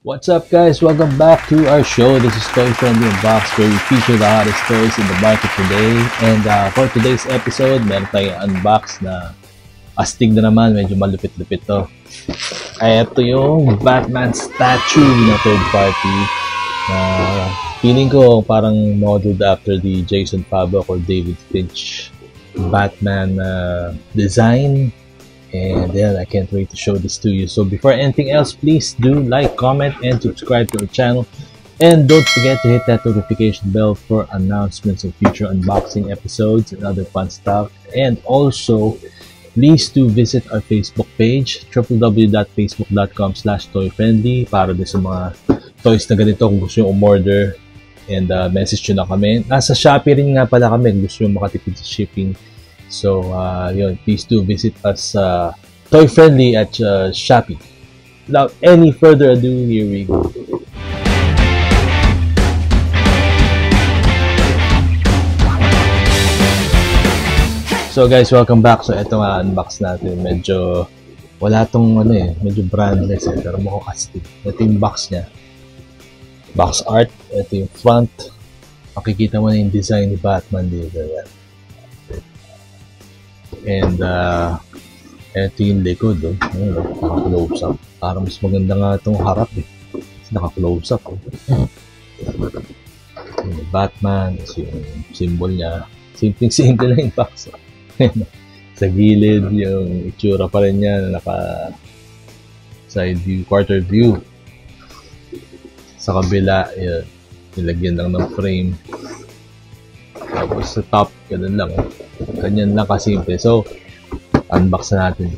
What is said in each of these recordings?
What's up, guys? Welcome back to our show. This is Toy Friendly Unbox, where we feature the hottest toys in the market today. And for today's episode, meron tayong unbox na astig na naman. Medyo malupit-lupit to. Ay, ito yung Batman statue na third party. Feeling ko parang modeled after the Jason Fabok or David Finch Batman design. And yeah, I can't wait to show this to you. So before anything else, please do like, comment, and subscribe to our channel. And don't forget to hit that notification bell for announcements of future unboxing episodes and other fun stuff. And also, please do visit our Facebook page, www.facebook.com/toyfriendly, para din sa mga toys na ganito kung gusto nyo umorder. And message nyo na kami. Nasa Shopee rin nga pala kami kung gusto nyo makatipid sa shipping. So, yun, please do visit us Toy Friendly at Shopee. Without any further ado, here we go. So guys, welcome back. So ito nga, unbox natin. Medyo, wala tong medyo brandless pero mukhang astig. Ito yung box niya. Box art. Ito yung front. Makikita mo na yung design ni Batman dito. Yan. And eto yung likod, naka-close up. Parang mas maganda nga itong harap naka-close up. Batman, yung symbol niya. Simple lang yung box. Sa gilid, yung itsura pa rin niya na naka side view, quarter view. Sa kabila, yun, nilagyan lang ng frame. Tapos sa top, ganun lang. Ganyan lang kasimple. So, unbox na natin.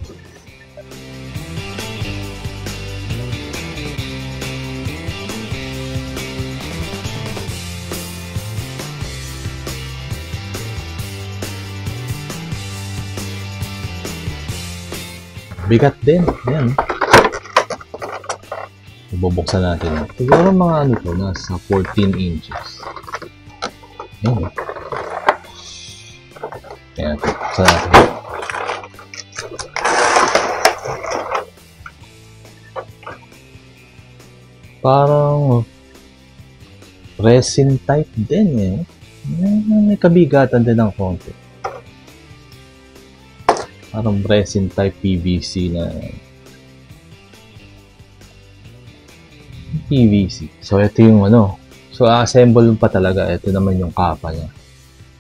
Bigat din. Yan. Bubuksan natin. Siguro mga nasa 14 inches. Yan. Ayan, buksan natin. Parang resin type din may kabigatan din ng konti. Parang resin type PVC na PVC. So ito yung So assemble pa talaga. Ito naman yung kapa niya.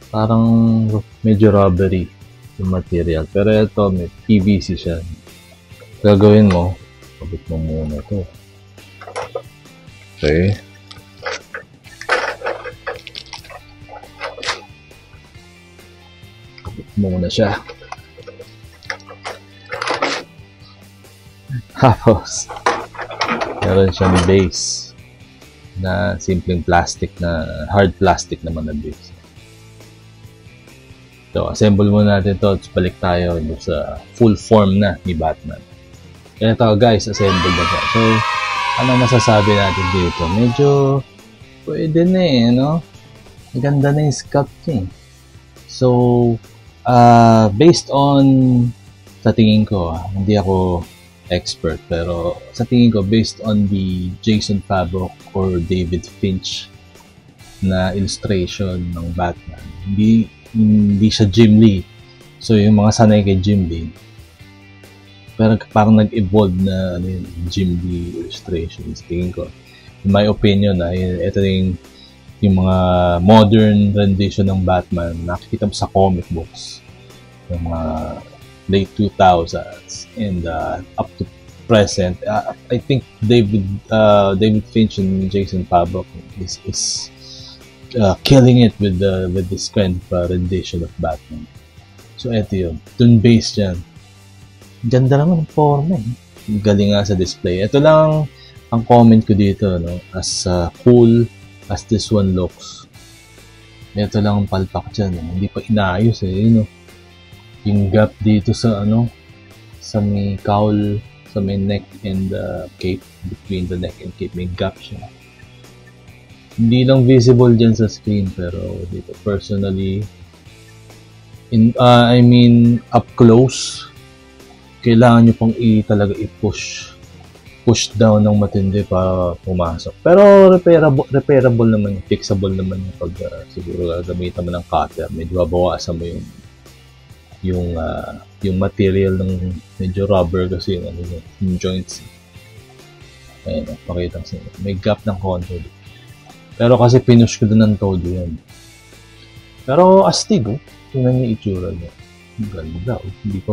Parang medyo rubbery yung material. Pero ito, may PVC siya. Gagawin mo, kabit mo muna ito. Okay. Kabit muna siya. Tapos, meron siyang base na simpleng plastic na, hard plastic naman na base. So, assemble muna natin ito. Balik tayo sa full form na ni Batman. Kaya ito guys, assemble na siya. So, ano masasabi natin dito? Medyo pwede na Maganda na yung sculpt niya. So, based on, sa tingin ko, hindi ako expert, pero sa tingin ko, based on the Jason Fabok or David Finch na illustration ng Batman, hindi siya Jim Lee. So, yung mga sanay kay Jim Lee, pero parang nag-evolve na Jim Lee illustrations. Tingin ko, in my opinion, ito yung mga modern rendition ng Batman nakikita mo sa comic books. Yung mga late 2000s and up to present. I think David Finch and Jason Fabok is killing it with this kind of rendition of Batman. So eto yun, dun base yan. Ganda naman ang forma Galing nga sa display. Ito lang ang comment ko dito, as cool as this one looks. Ito lang ang palpak dyan, hindi pa inaayos yung gap dito sa sa may cowl, sa may neck and cape, between the neck and cape may gap siya. Hindi lang visible dyan sa screen, pero dito personally, I mean up close, kailangan nyo pang talaga i-push push down ng matindi para pumasok. Pero repairable naman, fixable naman yung pag siguro gagamitan mo ng cutter. Medyo babawasan mo yung material ng medyo rubber kasi yung joints. Ayun, pakita ko may gap ng konti. Pero kasi pinush ko doon ng todo yan. Pero astig, tingnan niyo itsura niya. Ganda,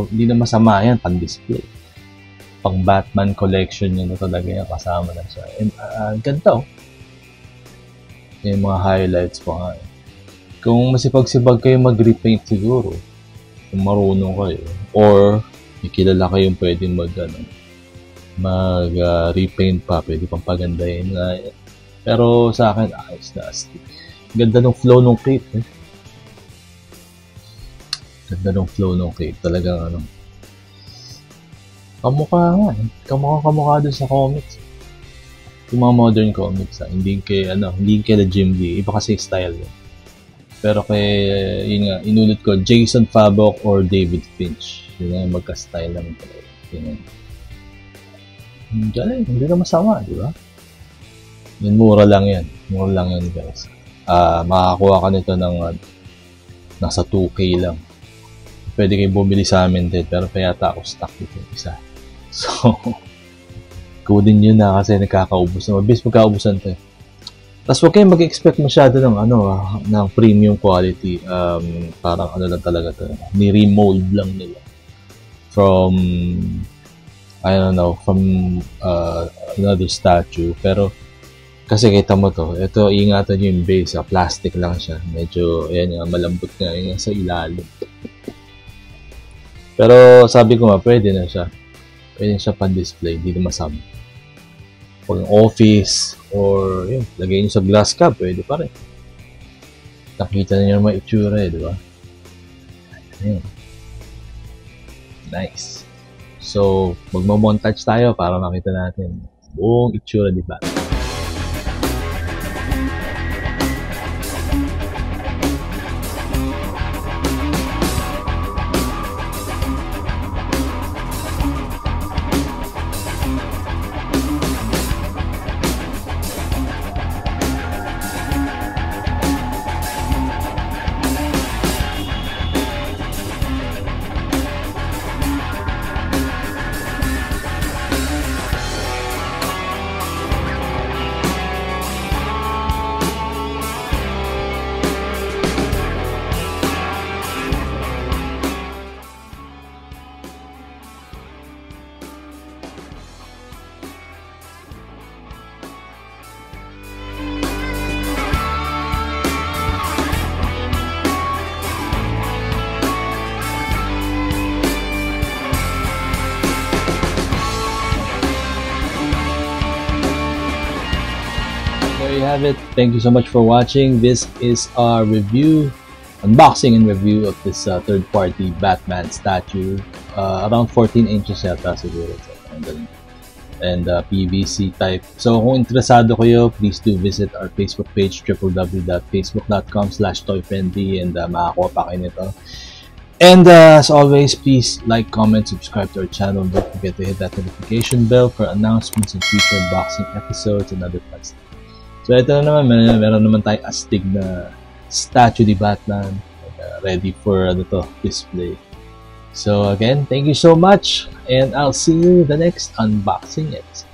hindi na masama yan, pan-display. Pang Batman collection yun na talaga yan, kasama na siya. And ganda, yung mga highlights pa nga. Kung masipag-sipag kayo mag-repaint siguro, kung marunong kayo, or may kilala kayong pwedeng mag-repaint pa, pwede pang pagandahin nga yan. Pero sa akin, ayos na astig. Ganda ng flow ng cape, Ganda ng flow ng cape. Talagang kamukha doon sa comics. Yung mga modern comics, hindi kay Jim Lee. Iba kasi style yun. Pero yun nga, inulit ko, Jason Fabok or David Finch. Yun nga, magka-style lang talaga. Galing, hindi na masama, di ba? Yun, mura lang yan, guys. Makakakuha ka nito ng nasa 2K lang. Pwede kayo bumili sa amin din, pero yata ako stock dito isa. So, kunin nyo na kasi nakakaubos na. Mabilis magkaubusan tayo. Tapos huwag kayong mag-expect masyado ng premium quality. Parang lang talaga to. Ni-remold lang nila. From another statue. Pero, kasi kita mo to, ito, ingatan nyo yung base. Plastic lang siya. Medyo, malambot nga yung sa ilalim. Pero sabi ko pwede na siya. Pwede siya pan-display, hindi na masama. Kung office, or lagay nyo sa glass cup, pwede pa rin. Nakita nyo naman itsura di ba? Nice. So, magmamontage tayo para makita natin buong itsura di ba? There you have it. Thank you so much for watching. This is our unboxing and review of this third-party Batman statue. Around 14 inches yata siguro. And PVC type. So kung interesado kayo, please do visit our Facebook page, www.facebook.com/toyfriendly, and makakuha pa kayo nito. And as always, please like, comment, subscribe to our channel. Don't forget to hit that notification bell for announcements and future unboxing episodes and other fun stuff. So ito na naman, meron naman tayong astig na statue ni Batman ready for display. So again, thank you so much, and I'll see you in the next unboxing episode.